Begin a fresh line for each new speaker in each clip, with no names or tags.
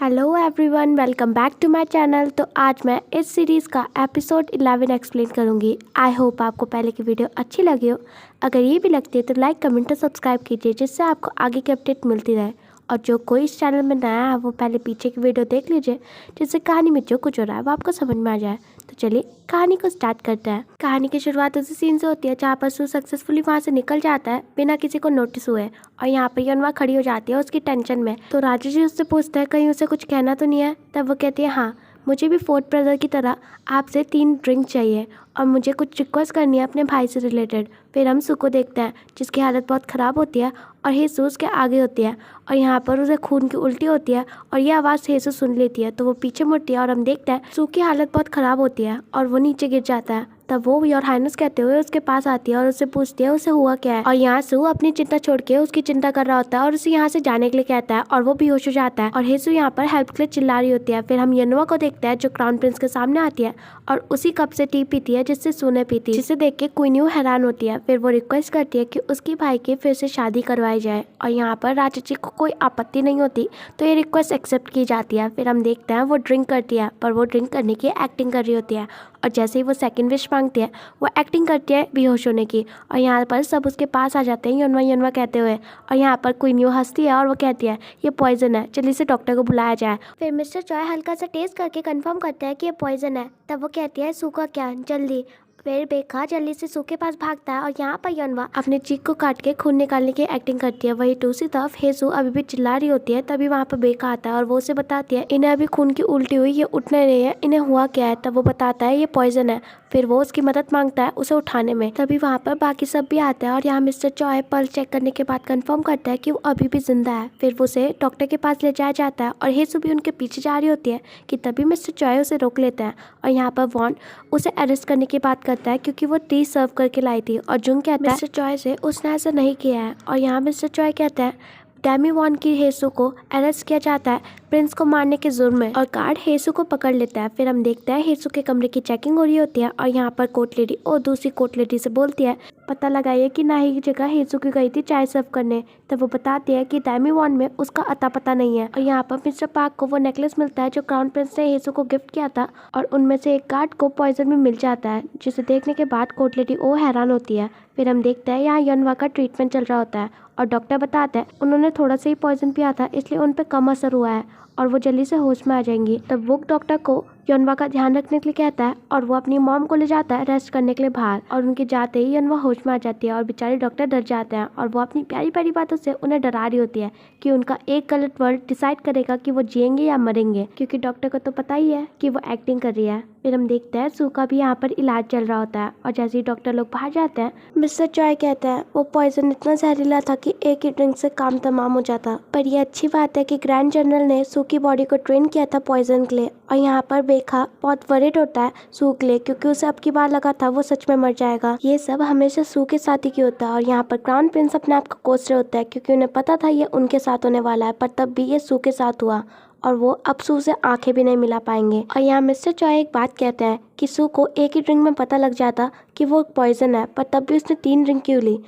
Hello everyone, welcome back to my channel. तो आज मैं इस सीरीज़ का एपिसोड 11 एक्सप्लेन करूंगी। आई होप आपको पहले की वीडियो अच्छी लगी हो। अगर ये भी लगती है तो लाइक, कमेंट और सब्सक्राइब कीजिए, जिससे आपको आगे की अपडेट मिलती रहे। और जो कोई इस चैनल में नया है वो पहले पीछे की वीडियो देख लीजिए, जिससे कहानी में जो कुछ हो रहा है वो आपको समझ में आ जाए। तो चलिए कहानी को स्टार्ट करते हैं। कहानी की शुरुआत उसी सीन से होती है जहाँ पर सू सक्सेसफुली वहाँ से निकल जाता है बिना किसी को नोटिस हुए। और यहाँ पर यनवा खड़ी हो जाती है उसकी टेंशन में। तो राजू जी उससे पूछता है कहीं उसे कुछ कहना तो नहीं है। तब वो कहती है हाँ, मुझे भी फोर्थ ब्रदर की तरह आपसे 3 ड्रिंक चाहिए और मुझे कुछ रिक्वेस्ट करनी है अपने भाई से रिलेटेड। फिर हम सू को देखते हैं जिसकी हालत बहुत ख़राब होती है और हेसू उसके आगे होती है और यहाँ पर उसे खून की उल्टी होती है और ये आवाज़ हेसू सुन लेती है। तो वो पीछे मुड़ती है और हम देखते हैं सू की हालत बहुत ख़राब होती है और वो नीचे गिर जाता है। तब वो योर हाइनेस कहते हुए उसके पास आती है और उससे पूछती है उसे हुआ क्या है। और यहाँ सू अपनी चिंता छोड़ के उसकी चिंता कर रहा होता है और उसे यहाँ से जाने के लिए कहता है और वो बेहोश हो जाता है और हेसू यहाँ पर हेल्प के लिए चिल्ला रही होती है। फिर हम यनुआ को देखते हैं जो क्राउन प्रिंस के सामने आती है और उसी कप से टी पीती है जिससे सू ने पी थी, जिसे देख के क्वीन यू हैरान होती है। फिर वो रिक्वेस्ट करती है कि उसकी भाई की फिर से शादी करवाई जाए और यहाँ पर राजू जी को कोई आपत्ति नहीं होती, तो ये रिक्वेस्ट एक्सेप्ट की जाती है। फिर हम देखते हैं वो ड्रिंक करती है, पर वो ड्रिंक करने की एक्टिंग कर रही होती है और जैसे ही वो सेकंड विश मांगती है वो एक्टिंग करती है बेहोश होने की। और यहाँ पर सब उसके पास आ जाते हैं यनवा यनवा कहते हुए। और यहाँ पर क्वीन यू हंसती है और वो कहती है ये पॉइजन है, चलिए इसे डॉक्टर को बुलाया जाए। फिर मिस्टर चॉय हल्का सा टेस्ट करके कंफर्म करता है कि ये पॉइजन है। तब वो कहती है सू का क्या, जल्दी। फिर बेखा जल्दी से सू के पास भागता है और यहाँ पर यनवा अपने चीक को काट के खून निकालने की एक्टिंग करती है। वही दूसरी तरफ हेसू अभी भी चिल्ला रही होती है। तभी वहाँ पर बेखा आता है और वो उसे बताती है इन्हें अभी खून की उल्टी हुई, ये उठ नहीं रही है, इन्हें हुआ क्या है। तब वो बताता है ये पॉइजन है। फिर वो उसकी मदद मांगता है उसे उठाने में। तभी वहाँ पर बाकी सब भी आते हैं और यहाँ मिस्टर चॉय पल्स चेक करने के बाद कंफर्म करता है कि वो अभी भी जिंदा है। फिर वो उसे डॉक्टर के पास ले जाया जाता है और हेसू भी उनके पीछे जा रही होती है कि तभी मिस्टर चॉय उसे रोक लेता है और यहाँ पर वॉन उसे अरेस्ट करने की बात करता है क्योंकि वो टी सर्व करके लाई थी। और जुंग कहता है मिस्टर चॉय से उसने ऐसा नहीं किया है। और यहाँ मिस्टर चॉय कहता है डेमी वॉन की हेसू को अरेस्ट किया जाता है प्रिंस को मारने के जुर्म में और गार्ड हेसू को पकड़ लेता है। फिर हम देखते हैं हेसू के कमरे की चेकिंग हो रही होती है और यहाँ पर कोर्ट लेडी और दूसरी कोर्ट लेडी से बोलती है पता लगाइए कि ना ही जगह हेसू की गई थी चाय सर्व करने। तब वो बताती है कि डेमी वॉन में उसका अता पता नहीं है। और यहाँ पर मिस्टर पार्क को वो नेकलेस मिलता है जो क्राउन प्रिंस ने हेसू को गिफ्ट किया था और उनमें से एक गार्ड को पॉइजन भी मिल जाता है, जिसे देखने के बाद कोर्ट लेडी ओ हैरान होती है। फिर हम देखते हैं यहाँ यनवा का ट्रीटमेंट चल रहा होता है और डॉक्टर बताता है उन्होंने थोड़ा सा ही पॉइजन पिया था इसलिए उन पे कम असर हुआ है और वो जल्दी से होश में आ जाएंगी। तब वो डॉक्टर को यनवा का ध्यान रखने के लिए कहता है और वो अपनी मॉम को ले जाता है रेस्ट करने के लिए बाहर। और उनके जाते ही यनवा होश में आ जाती है और बेचारे डॉक्टर डर जाते हैं और वो अपनी प्यारी प्यारी बातों से उन्हें डरा रही होती है कि उनका एक गलत वर्ड डिसाइड करेगा कि वो जिएंगे या मरेंगे, क्योंकि डॉक्टर को तो पता ही है कि वो एक्टिंग कर रही है। फिर हम देखते हैं सू का भी यहाँ पर इलाज चल रहा होता है और जैसे ही डॉक्टर लोग बाहर जाते हैं मिस्टर चॉय कहते हैं वो पॉइजन इतना जहरीला था कि एक ही ड्रिंक से काम तमाम हो जाता। पर ये अच्छी बात है कि ग्रैंड जनरल ने सू की बॉडी को ट्रेन किया था पॉइजन के लिए। और यहाँ पर बेखा बहुत वरिड होता है सू के लिए क्योंकि उसे अब की बार लगा था वो सच में मर जाएगा। ये सब हमेशा सू के साथ ही क्यों होता है। और यहाँ पर क्राउन प्रिंस अपने आप को कोस रहे होता है क्योंकि उन्हें पता था ये उनके साथ होने वाला है, पर तब भी ये सू के साथ हुआ और वो अब सू से आंखें भी नहीं मिला पाएंगे। और यहाँ मिस्टर चॉय एक बात कहते हैं कि सू को एक ही ड्रिंक में पता लग जाता कि वो पॉइजन है, पर तब भी उसने 3 ड्रिंक क्यों ली।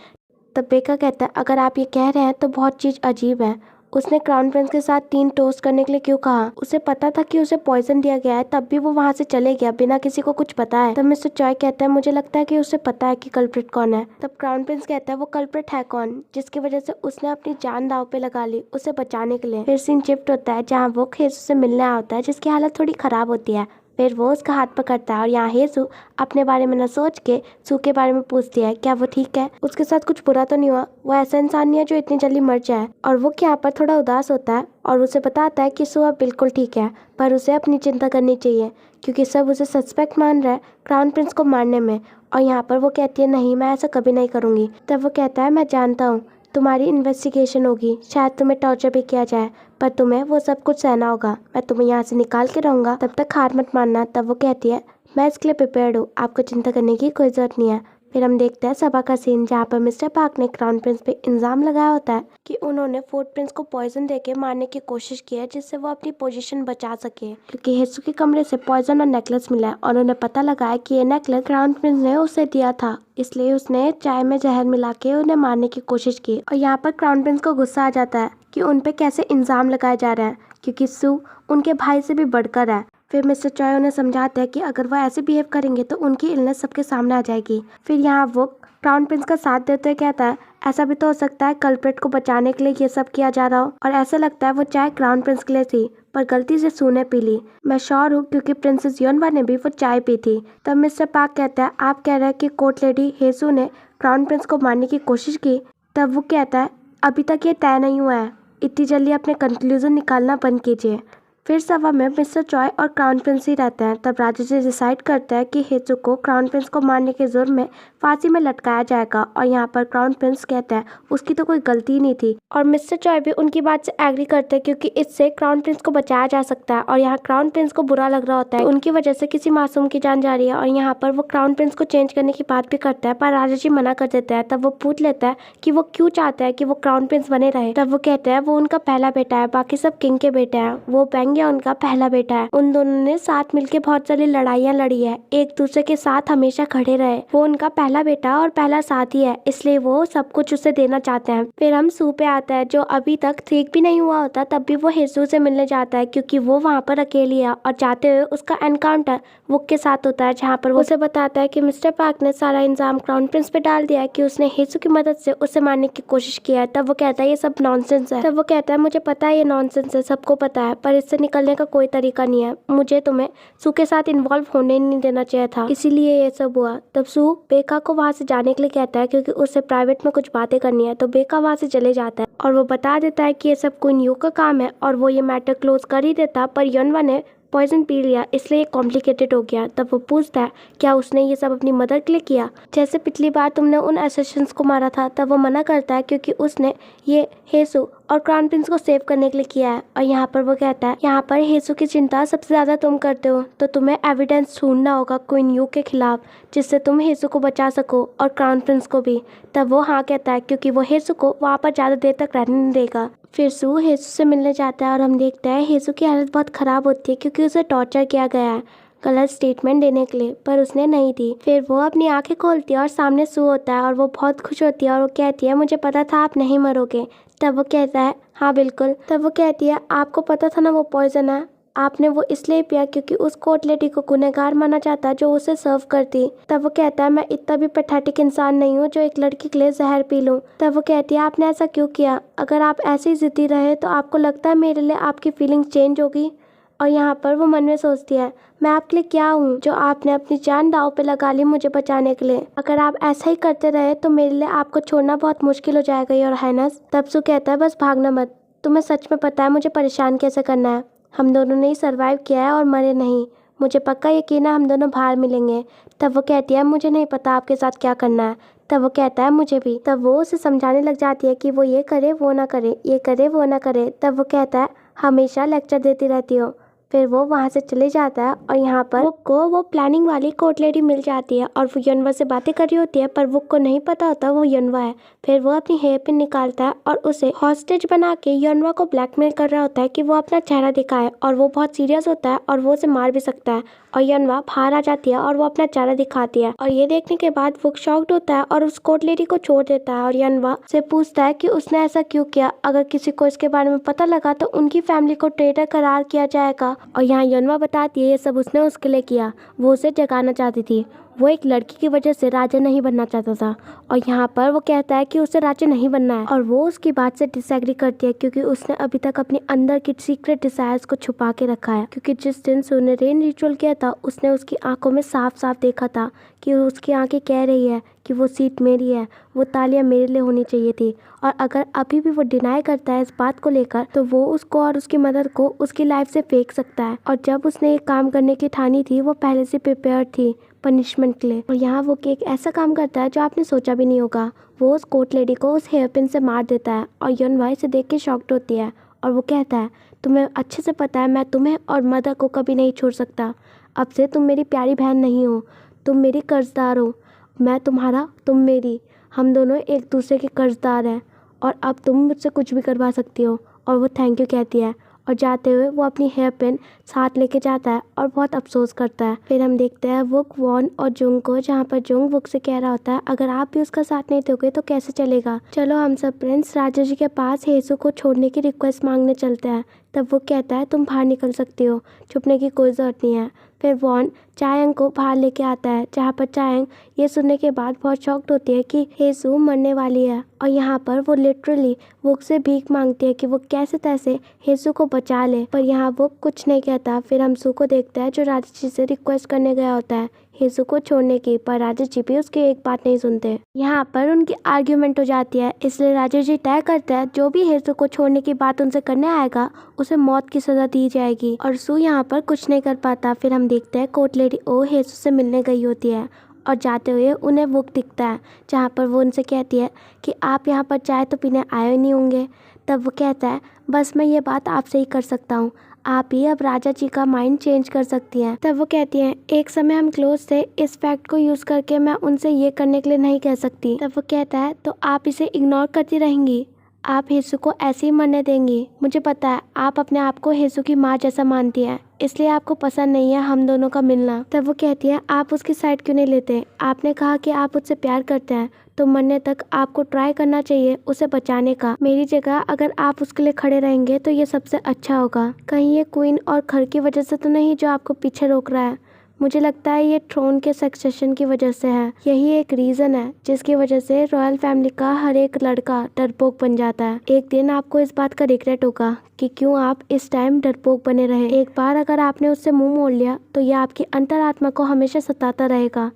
तब बेका कहता है अगर आप ये कह रहे हैं तो बहुत चीज़ अजीब है। उसने क्राउन प्रिंस के साथ 3 टोस्ट करने के लिए क्यों कहा? उसे पता था कि उसे पॉइजन दिया गया है, तब भी वो वहाँ से चले गया बिना किसी को कुछ पता है। तब मिस्टर चॉय कहता है मुझे लगता है कि उसे पता है कि कल्प्रिट कौन है। तब क्राउन प्रिंस कहता है वो कल्प्रिट है कौन जिसकी वजह से उसने अपनी जान दाव पे लगा ली उसे बचाने के लिए। फिर सीन शिफ्ट होता है जहाँ वो हेसू से मिलने आया होता है जिसकी हालत थोड़ी खराब होती है। फिर वो उसका हाथ पकड़ता है और यहाँ हेसू अपने बारे में न सोच के सू के बारे में पूछती है क्या वो ठीक है, उसके साथ कुछ बुरा तो नहीं हुआ, वो ऐसा इंसान नहीं है जो इतनी जल्दी मर जाए। और वो यहाँ पर थोड़ा उदास होता है और उसे बताता है कि सू अब बिल्कुल ठीक है, पर उसे अपनी चिंता करनी चाहिए क्योंकि सब उसे सस्पेक्ट मान रहा है क्राउन प्रिंस को मारने में। और यहाँ पर वो कहती है नहीं, मैं ऐसा कभी नहीं करूँगी। तब वो कहता है मैं जानता हूँ तुम्हारी इन्वेस्टिगेशन होगी, शायद तुम्हें टॉर्चर भी किया जाए, पर तुम्हें वो सब कुछ सहना होगा। मैं तुम्हें यहाँ से निकाल के रहूँगा, तब तक हार मत मानना। तब वो कहती है मैं इसके लिए प्रिपेयर्ड हूँ, आपको चिंता करने की कोई ज़रूरत नहीं है। फिर हम देखते हैं सभा का सीन जहाँ पर मिस्टर पार्क ने क्राउन प्रिंस पे इल्ज़ाम लगाया होता है कि उन्होंने फोर्थ प्रिंस को पॉइजन देके मारने की कोशिश की है जिससे वो अपनी पोजीशन बचा सके, क्योंकि हेसू के कमरे से पॉइजन और नेकलेस मिला है और उन्हें पता लगा है कि ये नेकलेस क्राउन प्रिंस ने उसे दिया था, इसलिए उसने चाय में जहर मिला के उन्हें मारने की कोशिश की। और यहाँ पर क्राउन प्रिंस को गुस्सा आ जाता है कि उन पे कैसे इल्ज़ाम लगाए जा रहे हैं क्योंकि सू उनके भाई से भी बढ़कर है। फिर मिस्टर चॉय उन्हें समझाते हैं कि अगर वो ऐसे बिहेव करेंगे तो उनकी इलनेस सबके सामने आ जाएगी। फिर यहाँ वो क्राउन प्रिंस का साथ देते हुए कहता है ऐसा भी तो हो सकता है कल्प्रिट को बचाने के लिए ये सब किया जा रहा हो, और ऐसा लगता है वो चाय क्राउन प्रिंस के लिए थी पर गलती से सू ने पी ली। मैं श्योर हूँ क्योंकि प्रिंसेस युनवा ने भी वो चाय पी थी। तब मिस्टर पार्क कहता है आप कह रहे हैं कि कोर्ट लेडी हेसू ने क्राउन प्रिंस को मारने की कोशिश की। तब वो कहता है अभी तक ये तय नहीं हुआ है, इतनी जल्दी अपने कंक्लूजन निकालना बंद कीजिए। फिर सभा में मिस्टर चॉय और क्राउन प्रिंस ही रहते हैं। तब राजा जी डिसाइड करता है कि हेसू को क्राउन प्रिंस को मारने के जुर्म में फांसी में लटकाया जाएगा, और यहाँ पर क्राउन प्रिंस कहता है उसकी तो कोई गलती ही नहीं थी, और मिस्टर चॉय भी उनकी बात से एग्री करते हैं क्योंकि इससे क्राउन प्रिंस को बचाया जा सकता है। और यहाँ क्राउन प्रिंस को बुरा लग रहा होता है उनकी वजह से किसी मासूम की जान जा रही है, और यहाँ पर वो क्राउन प्रिंस को चेंज करने की बात भी करता है पर राजा जी मना कर देता है। तब वो पूछ लेता है कि वो क्यों चाहता है कि वो क्राउन प्रिंस बने रहे। तब वो कहता है वो उनका पहला बेटा है, बाकी सब किंग के बेटे हैं, वो बेंगिया उनका पहला बेटा है। उन दोनों ने साथ मिलकर बहुत सारी लड़ाइयाँ लड़ी है, एक दूसरे के साथ हमेशा खड़े रहे। वो उनका पहला बेटा और पहला साथी है, इसलिए वो सब कुछ उसे देना चाहते हैं। फिर हम सू पे आता है जो अभी तक ठीक भी नहीं हुआ होता, तब भी वो हेसू से मिलने जाता है क्योंकि वो वहाँ पर अकेली है, और जाते हुए उसका एनकाउंटर वुक के साथ होता है जहाँ पर वो उसे बताता है कि मिस्टर पार्क ने सारा इंजाम क्राउन प्रिंस पे डाल दिया है कि उसने हेसू की मदद से उसे मारने की कोशिश की है। तब वो कहता है ये सब नॉनसेंस है। तब वो कहता है मुझे पता है ये नॉनसेंस है, सबको पता है, पर इससे निकलने का कोई तरीका नहीं है। मुझे तुम्हें सू के साथ इन्वॉल्व होने नहीं देना चाहिए था, इसीलिए ये सब हुआ। तब सू बेका को वहाँ से जाने के लिए कहता है क्योंकि उसे प्राइवेट में कुछ बातें करनी है। तो बेका वहाँ से चले जाता है और वो बता देता है कि ये सब क्वीन यू का काम है, और वो ये मैटर क्लोज कर ही देता, पर युनवा ने पॉइजन पी लिया इसलिए कॉम्प्लिकेटेड हो गया। तब वो पूछता है क्या उसने ये सब अपनी मदर के लिए किया, जैसे पिछली बार तुमने उन असैसिन्स को मारा था। तब वो मना करता है क्योंकि उसने ये हेसू और क्राउन प्रिंस को सेव करने के लिए किया है। और यहाँ पर वो कहता है यहाँ पर हेसू की चिंता सबसे ज्यादा तुम करते हो, तो तुम्हें एविडेंस ढूंढना होगा क्वीन यू के खिलाफ जिससे तुम हेसू को बचा सको और क्राउन प्रिंस को भी। तब वो हाँ कहता है क्योंकि वो हेसू को वहाँ पर ज्यादा देर तक रहने नहीं देगा। फिर सू हेसू से मिलने जाता है और हम देखते हैं हेसू की हालत बहुत ख़राब होती है क्योंकि उसे टॉर्चर किया गया है गलत स्टेटमेंट देने के लिए, पर उसने नहीं दी। फिर वो अपनी आंखें खोलती है और सामने सू होता है और वो बहुत खुश होती है और वो कहती है मुझे पता था आप नहीं मरोगे। तब वो कहता है हाँ बिल्कुल। तब वो कहती है आपको पता था ना वो पॉइजन है, आपने वो इसलिए पिया क्योंकि उस कोर्ट लेडी को गुनहगार माना जाता है जो उसे सर्व करती। तब वो कहता है मैं इतना भी पैथेटिक इंसान नहीं हूँ जो एक लड़की के लिए जहर पी लूँ। तब वो कहती है आपने ऐसा क्यों किया, अगर आप ऐसे ही जिद्दी रहे तो आपको लगता है मेरे लिए आपकी फीलिंग चेंज होगी। और यहाँ पर वो मन में सोचती है मैं आपके लिए क्या हूँ जो आपने अपनी जान दाव पे लगा ली मुझे बचाने के लिए, अगर आप ऐसा ही करते रहे तो मेरे लिए आपको छोड़ना बहुत मुश्किल हो जाएगा योर हाइनेस। तब सू कहता है बस भागना मत, तुम्हें सच में पता है मुझे परेशान कैसे करना है, हम दोनों ने ही सर्वाइव किया है और मरे नहीं, मुझे पक्का यकीन है हम दोनों बाहर मिलेंगे। तब वो कहती है मुझे नहीं पता आपके साथ क्या करना है। तब वो कहता है मुझे भी। तब वो उसे समझाने लग जाती है कि वो ये करे वो ना करे, ये करे वो ना करे। तब वो कहता है हमेशा लेक्चर देती रहती हो। फिर वो वहाँ से चले जाता है और यहाँ पर वुक को वो प्लानिंग वाली कोर्ट लेडी मिल जाती है और वो युनवा से बातें कर रही होती है, पर वुक को नहीं पता होता वो युनवा है। फिर वो अपनी हेयर पिन निकालता है और उसे हॉस्टेज बना के युनवा को ब्लैकमेल कर रहा होता है कि वो अपना चेहरा दिखाए, और वो बहुत सीरियस होता है और वो उसे मार भी सकता है। और युनवा बाहर आ जाती है और वो अपना चेहरा दिखाती है, और ये देखने के बाद वुक शॉक्ड होता है और उस कोर्ट लेडी को छोड़ देता है और युनवा से पूछता है कि उसने ऐसा क्यों किया, अगर किसी को इसके बारे में पता लगा तो उनकी फैमिली को ट्रेटर करार किया जाएगा। और यहाँ युनवा बताती है ये सब उसने उसके लिए किया, वो उसे जगाना चाहती थी, वो एक लड़की की वजह से राजा नहीं बनना चाहता था। और यहाँ पर वो कहता है कि उसे राजा नहीं बनना है, और वो उसकी बात से डिसएग्री करती है क्योंकि उसने अभी तक अपने अंदर की सीक्रेट डिजायर्स को छुपा के रखा है। क्योंकि जिस दिन सू ने रेन रिचुअल किया था उसने उसकी आंखों में साफ साफ देखा था कि उसकी आंखें कह रही है कि वो सीट मेरी है, वो तालियां मेरे लिए होनी चाहिए थी। और अगर अभी भी वो डिनाई करता है इस बात को लेकर तो वो उसको और उसकी मदर को उसकी लाइफ से फेंक सकता है। और जब उसने ये काम करने की ठानी थी वो पहले से प्रिपेयर थी पनिशमेंट के लिए। और यहाँ वो एक ऐसा काम करता है जो आपने सोचा भी नहीं होगा, वो उस कोर्ट लेडी को उस हेयर पिन से मार देता है। और युनवा इसे देख के शॉक्ड होती है और वो कहता है तुम्हें अच्छे से पता है मैं तुम्हें और मदर को कभी नहीं छोड़ सकता, अब से तुम मेरी प्यारी बहन नहीं हो, तुम मेरी कर्जदार हो, मैं तुम्हारा तुम मेरी, हम दोनों एक दूसरे के कर्जदार हैं, और अब तुम मुझसे कुछ भी करवा सकती हो। और वो थैंक यू कहती है और जाते हुए वो अपनी हेयर पिन साथ लेके जाता है और बहुत अफसोस करता है। फिर हम देखते हैं वुक, वॉन और जुंग को, जहाँ पर जुंग वुक से कह रहा होता है अगर आप भी उसका साथ नहीं दोगे तो कैसे चलेगा, चलो हम सब प्रिंस राजा जी के पास हेसू को छोड़ने की रिक्वेस्ट मांगने चलते हैं तब वो कहता है तुम बाहर निकल सकती हो, छुपने की कोई ज़रूरत नहीं है। फिर वॉन चायांग को बाहर लेके आता है, जहाँ पर चायांग ये सुनने के बाद बहुत शॉक्ड होती है कि हेसू मरने वाली है। और यहाँ पर वो लिटरली वो से भीख मांगती है कि वो कैसे तैसे हेसू को बचा ले, पर यहाँ वो कुछ नहीं कहता। फिर हम सू को देखता है जो राजा जी से रिक्वेस्ट करने गया होता है हेसू को छोड़ने की, पर राजा जी भी उसकी एक बात नहीं सुनते। यहाँ पर उनकी आर्ग्यूमेंट हो जाती है, इसलिए राजा जी तय करते हैं जो भी हेसू को छोड़ने की बात उनसे करने आएगा उसे मौत की सजा दी जाएगी। और सू यहाँ पर कुछ नहीं कर पाता। फिर हम देखते हैं कोर्ट लेडी ओ हेसू से मिलने गई होती है और जाते हुए उन्हें बुक दिखता है, जहाँ पर वो उनसे कहती है कि आप यहाँ पर चाय तो पीने आए ही नहीं होंगे। तब वो कहता है बस मैं ये बात आपसे ही कर सकता हूँ, आप ही अब राजा जी का माइंड चेंज कर सकती हैं। तब वो कहती हैं एक समय हम क्लोज थे, इस फैक्ट को यूज़ करके मैं उनसे ये करने के लिए नहीं कह सकती। तब वो कहता है तो आप इसे इग्नोर करती रहेंगी, आप हेसू को ऐसे ही मरने देंगी। मुझे पता है आप अपने आप को हेसू की माँ जैसा मानती हैं, इसलिए आपको पसंद नहीं है हम दोनों का मिलना। तब वो कहती है आप उसकी साइड क्यों नहीं लेते, आपने कहा कि आप उससे प्यार करते हैं तो मरने तक आपको ट्राई करना चाहिए उसे बचाने का। मेरी जगह अगर आप उसके लिए खड़े रहेंगे तो ये सबसे अच्छा होगा। कहीं ये क्वीन और घर की वजह से तो नहीं जो आपको पीछे रोक रहा है। मुझे लगता है ये थ्रोन के सक्सेशन की वजह से है। यही एक रीज़न है जिसकी वजह से रॉयल फैमिली का हर एक लड़का डरपोक बन जाता है। एक दिन आपको इस बात का रिग्रेट होगा कि क्यों आप इस टाइम डरपोक बने रहे। एक बार अगर आपने उससे मुंह मोड़ लिया तो यह आपकी अंतरात्मा को हमेशा सताता रहेगा।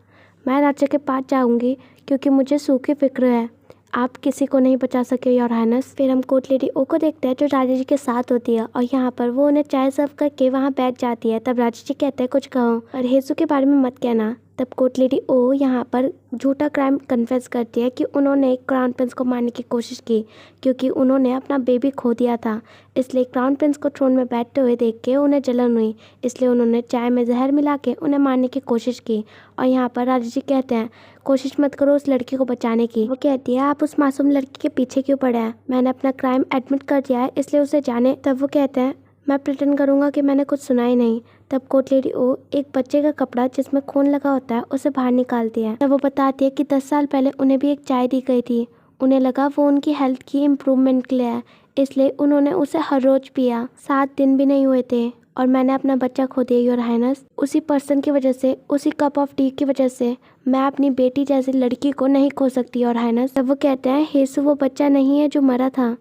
मैं राजा के पास जाऊंगी क्योंकि मुझे सू की फिक्र है। आप किसी को नहीं बचा सके योर हाइनेस। फिर हम कोर्ट लेडी ओ को देखते हैं जो राजा जी के साथ होती है और यहाँ पर वो उन्हें चाय सर्व करके वहाँ बैठ जाती है। तब राजा जी कहते हैं कुछ कहो और हेसू के बारे में मत कहना। तब कोर्ट लेडी ओ यहाँ पर झूठा क्राइम कन्फेस करती है कि उन्होंने क्राउन प्रिंस को मारने की कोशिश की क्योंकि उन्होंने अपना बेबी खो दिया था, इसलिए क्राउन प्रिंस को थ्रोन में बैठते हुए देख के उन्हें जलन हुई, इसलिए उन्होंने चाय में जहर मिला के उन्हें मारने की कोशिश की। और यहाँ पर राजा जी कहते हैं कोशिश मत करो उस लड़की को बचाने की। वो कहती है आप उस मासूम लड़की के पीछे क्यों पड़े हैं, मैंने अपना क्राइम एडमिट कर दिया है इसलिए उसे जाने। तब वो कहते हैं मैं प्रिटेंड करूँगा कि मैंने कुछ सुना ही नहीं। तब कोर्ट लेडी ओ एक बच्चे का कपड़ा जिसमें खून लगा होता है उसे बाहर निकालती है। तब वो बताती है कि 10 साल पहले उन्हें भी एक चाय दी गई थी, उन्हें लगा वो उनकी हेल्थ की इम्प्रूवमेंट के लिए है, इसलिए उन्होंने उसे हर रोज पिया। 7 दिन भी नहीं हुए थे और मैंने अपना बच्चा खो दिया योर हाइनेस। उसी पर्सन की वजह से, उसी कप ऑफ टी की वजह से मैं अपनी बेटी जैसी लड़की को नहीं खो सकती योर हाइनेस। तब वो कहते हैं हेसू वो बच्चा नहीं है जो मरा था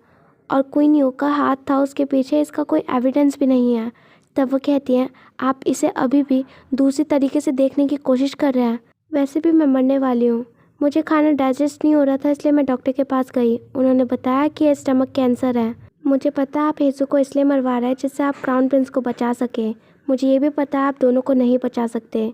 और क्वीन यू का हाथ था उसके पीछे, इसका कोई एविडेंस भी नहीं है। तब वो कहती हैं आप इसे अभी भी दूसरी तरीके से देखने की कोशिश कर रहे हैं। वैसे भी मैं मरने वाली हूँ, मुझे खाना डाइजेस्ट नहीं हो रहा था इसलिए मैं डॉक्टर के पास गई, उन्होंने बताया कि स्टमक कैंसर है। मुझे पता है आप हेसू को इसलिए मरवा रहे हैं जिससे आप क्राउन प्रिंस को बचा सके। मुझे ये भी पता है आप दोनों को नहीं बचा सकते।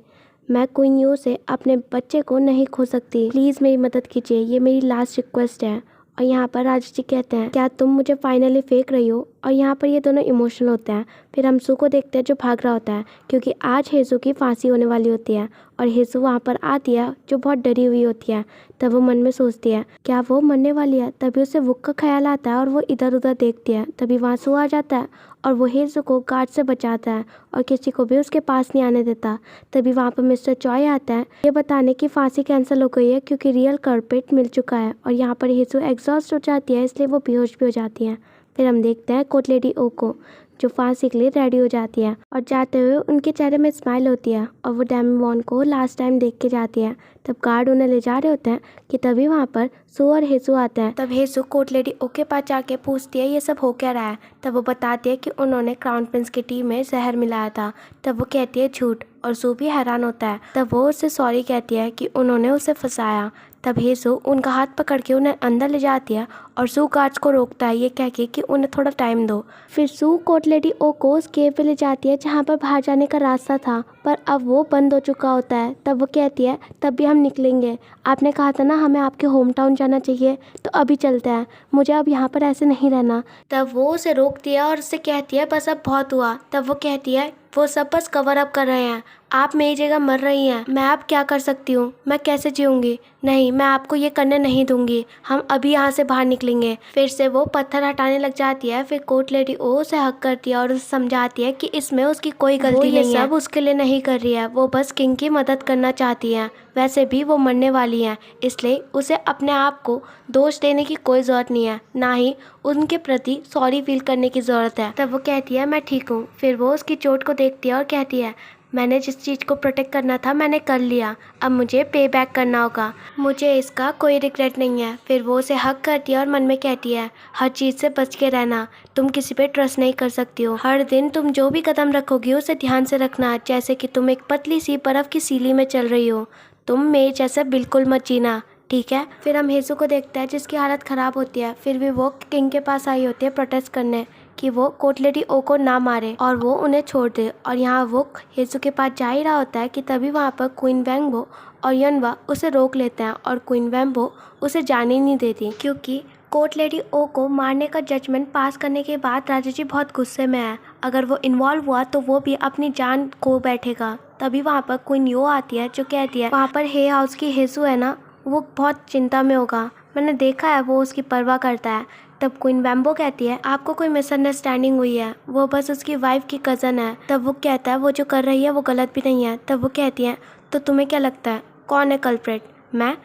मैं क्वीन यू से अपने बच्चे को नहीं खो सकती, प्लीज़ मेरी मदद कीजिए, ये मेरी लास्ट रिक्वेस्ट है। और यहाँ पर राजा जी कहते हैं क्या तुम मुझे फाइनली फेंक रही हो। और यहाँ पर ये दोनों इमोशनल होते हैं। फिर हम सू को देखते हैं जो भाग रहा होता है क्योंकि आज हेसू की फांसी होने वाली होती है और हेसू वहाँ पर आती है जो बहुत डरी हुई होती है। तब वो मन में सोचती है क्या वो मरने वाली है। तभी उसे वुक का ख्याल आता है और वो इधर उधर देखती है। तभी वहाँ सू आ जाता है और वो हेसू को गार्ड से बचाता है और किसी को भी उसके पास नहीं आने देता। तभी वहाँ पर मिस्टर चॉय आता है ये बताने की फांसी कैंसिल हो गई है क्योंकि रियल कल्प्रिट मिल चुका है। और यहाँ पर हेसू एग्जॉस्ट हो जाती है इसलिए वो बेहोश भी हो जाती है। फिर हम देखते हैं कोर्ट लेडी ओ को जो फांसी के लिए रेडी हो जाती है और जाते हुए उनके चेहरे में स्माइल होती है और वो डेमी वॉन को लास्ट टाइम देख के जाती है। तब गार्ड उन्हें ले जा रहे होते हैं कि तभी वहाँ पर सू और हेसू आते हैं। तब हेसू कोर्ट लेडी ओ के पास जाके पूछती है ये सब हो क्या रहा है। तब वो बताती है कि उन्होंने क्राउन प्रिंस की टी में जहर मिलाया था। तब वो कहती है झूठ और सू भी हैरान होता है। तब वो उससे सॉरी कहती है कि उन्होंने उसे फंसाया। तब हेसू उनका हाथ पकड़ के उन्हें अंदर ले जाती है और सू गार्ड्स को रोकता है ये कह के कि उन्हें थोड़ा टाइम दो। फिर सू कोर्ट लेडी ओ को उस केव पे ले जाती है जहाँ पर बाहर जाने का रास्ता था पर अब वो बंद हो चुका होता है। तब वो कहती है तब भी हम निकलेंगे, आपने कहा था ना हमें आपके होम टाउन जाना चाहिए तो अभी चलते हैं, मुझे अब यहाँ पर ऐसे नहीं रहना। तब वो उसे रोकती है और उससे कहती है बस अब बहुत हुआ। तब वो कहती है वो सब बस कवर अप कर रहे हैं, आप मेरी जगह मर रही हैं, मैं अब क्या कर सकती हूँ, मैं कैसे जीऊँगी। नहीं, मैं आपको ये करने नहीं दूंगी, हम अभी यहाँ से बाहर निकलेंगे। फिर से वो पत्थर हटाने लग जाती है। फिर कोर्ट लेडी ओ उसे हक करती है और उसे समझाती है कि इसमें उसकी कोई गलती नहीं है, सब उसके लिए नहीं कर रही है, वो बस किंग की मदद करना चाहती है। वैसे भी वो मरने वाली है, इसलिए उसे अपने आप को दोष देने की कोई ज़रूरत नहीं है, ना ही उनके प्रति सॉरी फील करने की ज़रूरत है। तब वो कहती है मैं ठीक हूँ। फिर वो उसकी चोट को देखती है और कहती है मैंने जिस चीज़ को प्रोटेक्ट करना था मैंने कर लिया, अब मुझे पे बैक करना होगा, मुझे इसका कोई रिग्रेट नहीं है। फिर वो उसे हक करती है और मन में कहती है हर चीज़ से बच के रहना, तुम किसी पे ट्रस्ट नहीं कर सकती हो, हर दिन तुम जो भी कदम रखोगी उसे ध्यान से रखना, जैसे कि तुम एक पतली सी बर्फ़ की सीली में चल रही हो, तुम मेरे जैसे बिल्कुल मत जीना, ठीक है। फिर हम हेजू को देखते हैं जिसकी हालत ख़राब होती है। फिर भी वो किंग के पास आई होती है प्रोटेस्ट करने कि वो कोर्ट लेडी ओ को ना मारे और वो उन्हें छोड़ दे। और यहाँ वो हेजू के पास जा ही रहा होता है कि तभी वहाँ पर क्वीन वैंगबो और यनवा उसे रोक लेते हैं और क्वीन वैंगबो उसे जाने नहीं देती, क्योंकि कोर्ट लेडी ओ को मारने का जजमेंट पास करने के बाद राजा जी बहुत गुस्से में है, अगर वो इन्वॉल्व हुआ तो वो भी अपनी जान खो बैठेगा। तभी वहाँ पर क्वीन यो आती है जो कहती है वहाँ पर हे हाउस की हेजू है ना, वो बहुत चिंता में होगा, मैंने देखा है वो उसकी परवाह करता है। तब क्वीन वैम्बो कहती है आपको कोई मिसअंडरस्टैंडिंग हुई है, वो बस उसकी वाइफ की कज़न है। तब वो कहता है वो जो कर रही है वो गलत भी नहीं है। तब वो कहती है तो तुम्हें क्या लगता है कौन है कल्प्रेट, मैं।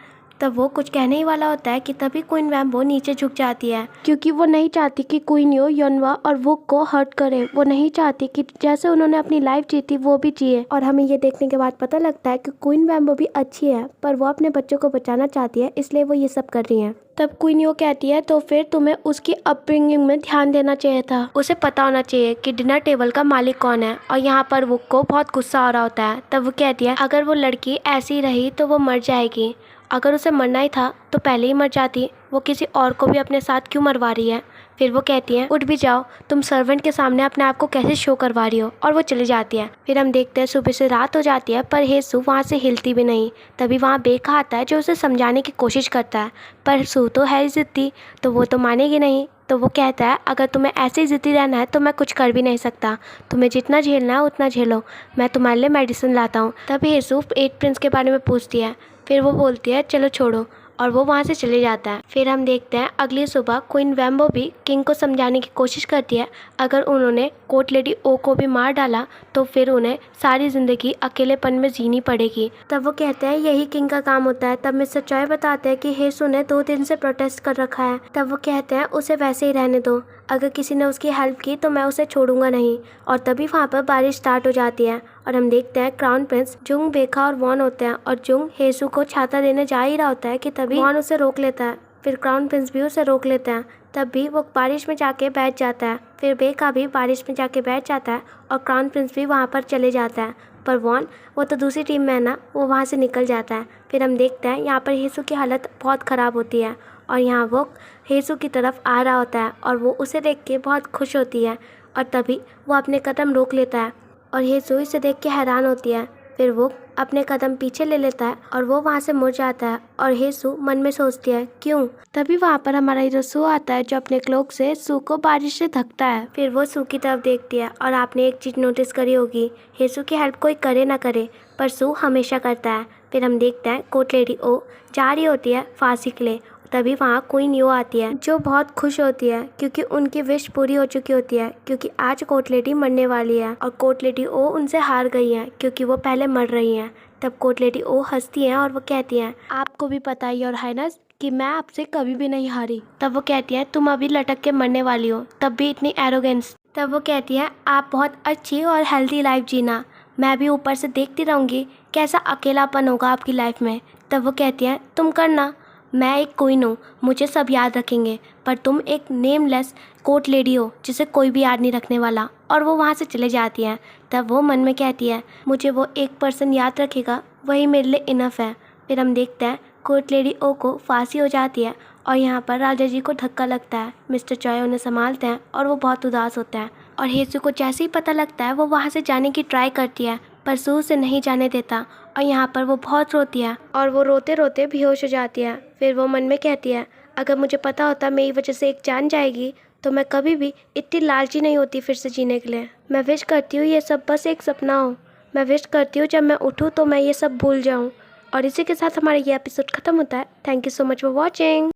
तब वो कुछ कहने ही वाला होता है कि तभी क्वीन वैम्बो नीचे झुक जाती है, क्योंकि वो नहीं चाहती कि क्वीन यो यनवा और वुक को हर्ट करे, वो नहीं चाहती कि जैसे उन्होंने अपनी लाइफ जीती वो भी जिए। और हमें ये देखने के बाद पता लगता है कि क्वीन वैम्बो भी अच्छी है, पर वो अपने बच्चों को बचाना चाहती है, इसलिए वो ये सब कर रही है। तब क्वीन यो कहती है तो फिर तुम्हें उसकी अपब्रिंगिंग में ध्यान देना चाहिए था, उसे पता होना चाहिए कि डिनर टेबल का मालिक कौन है। और यहाँ पर वुक को बहुत गुस्सा आ रहा होता है। तब वो कहती है अगर वो लड़की ऐसी रही तो वो मर जाएगी, अगर उसे मरना ही था तो पहले ही मर जाती, वो किसी और को भी अपने साथ क्यों मरवा रही है। फिर वो कहती है उठ भी जाओ, तुम सर्वेंट के सामने अपने आप को कैसे शो करवा रही हो, और वो चली जाती है। फिर हम देखते हैं सुबह से रात हो जाती है पर हेसू वहाँ से हिलती भी नहीं। तभी वहाँ बेका आता है जो उसे समझाने की कोशिश करता है, पर सू तो है ही ज़िद्दी, तो वो तो मानेगी नहीं। तो वो कहता है अगर तुम्हें ऐसे ही ज़िद्दी रहना है तो मैं कुछ कर भी नहीं सकता, तुम्हें जितना झेलना है उतना झेलो, मैं तुम्हारे लिए मेडिसिन लाता हूँ। तभी हेसू 8 प्रिंस के बारे में पूछती है, फिर वो बोलती है चलो छोड़ो, और वो वहाँ से चले जाता है। फिर हम देखते हैं अगली सुबह क्वीन वैम्बो भी किंग को समझाने की कोशिश करती है अगर उन्होंने कोर्ट लेडी ओ को भी मार डाला तो फिर उन्हें सारी ज़िंदगी अकेलेपन में जीनी पड़ेगी। तब वो कहते हैं यही किंग का काम होता है। तब मिस्टर चॉय बताते हैं कि हेसू ने 2 दिन से प्रोटेस्ट कर रखा है। तब वो कहते हैं उसे वैसे ही रहने दो, अगर किसी ने उसकी हेल्प की तो मैं उसे छोड़ूंगा नहीं। और तभी वहाँ पर बारिश स्टार्ट हो जाती है और हम देखते हैं क्राउन प्रिंस जुंग, बेका और वॉन होते हैं, और जुंग हेसू को छाता देने जा ही रहा होता है कि तभी वॉन उसे रोक लेता है। फिर क्राउन प्रिंस भी उसे रोक लेते हैं, तब भी वो बारिश में जाके बैठ जाता है। फिर बेका भी बारिश में जाके बैठ जाता है और क्राउन प्रिंस भी वहाँ पर चले जाता है, पर वॉन वो तो दूसरी टीम में है ना, वो वहाँ से निकल जाता है। फिर हम देखते हैं यहाँ पर हेसू की हालत बहुत ख़राब होती है और यहाँ वो हेसू की तरफ आ रहा होता है और वो उसे देख के बहुत खुश होती है, और तभी वो अपने कदम रोक लेता है और हेसू इसे देख के हैरान होती है। फिर वो अपने कदम पीछे ले लेता है और वो वहाँ से मुड़ जाता है और हेसू मन में सोचती है क्यों। तभी वहाँ पर हमारा हीरो सू आता है जो अपने क्लोक से सू को बारिश से ढकता है। फिर वो सू की तरफ देखती है और आपने एक चीज़ नोटिस करी होगी, हेसू की हेल्प कोई करे ना करे पर सू हमेशा करता है। फिर हम देखते हैं कोर्ट लेडी ओ जा रही होती है फांसी के लिए, तभी वहाँ क्वीन यो आती है जो बहुत खुश होती है क्योंकि उनकी विश पूरी हो चुकी होती है, क्योंकि आज कोर्ट लेडी मरने वाली है और कोर्ट लेडी ओ उनसे हार गई है क्योंकि वो पहले मर रही हैं। तब कोर्ट लेडी ओ हंसती हैं और वो कहती हैं आपको भी पता है योर हाइनेस कि मैं आपसे कभी भी नहीं हारी। तब वो कहती है तुम अभी लटक के मरने वाली हो, तब भी इतनी एरोगेंस। तब वो कहती है आप बहुत अच्छी और हेल्दी लाइफ जीना, मैं भी ऊपर से देखती रहूँगी कैसा अकेलापन होगा आपकी लाइफ में। तब वो कहती है तुम करना, मैं एक क्वीन हूँ, मुझे सब याद रखेंगे, पर तुम एक नेमलेस कोर्ट लेडी हो जिसे कोई भी याद नहीं रखने वाला। और वो वहाँ से चले जाती हैं। तब वो मन में कहती है मुझे वो एक पर्सन याद रखेगा वही मेरे लिए इनफ है। फिर हम देखते हैं कोर्ट लेडी ओ को फांसी हो जाती है और यहाँ पर राजा जी को धक्का लगता है। मिस्टर चॉय उन्हें संभालते हैं और वो बहुत उदास होता है और हेसू को जैसे ही पता लगता है वो वहाँ से जाने की ट्राई करती है पर सू उसे नहीं जाने देता और यहाँ पर वो बहुत रोती है और वो रोते रोते बेहोश हो जाती है। फिर वो मन में कहती है अगर मुझे पता होता मेरी वजह से एक जान जाएगी तो मैं कभी भी इतनी लालची नहीं होती फिर से जीने के लिए। मैं विश करती हूँ ये सब बस एक सपना हो, मैं विश करती हूँ जब मैं उठूँ तो मैं ये सब भूल जाऊँ। और इसी के साथ हमारा ये एपिसोड ख़त्म होता है। Thank you so much for watching.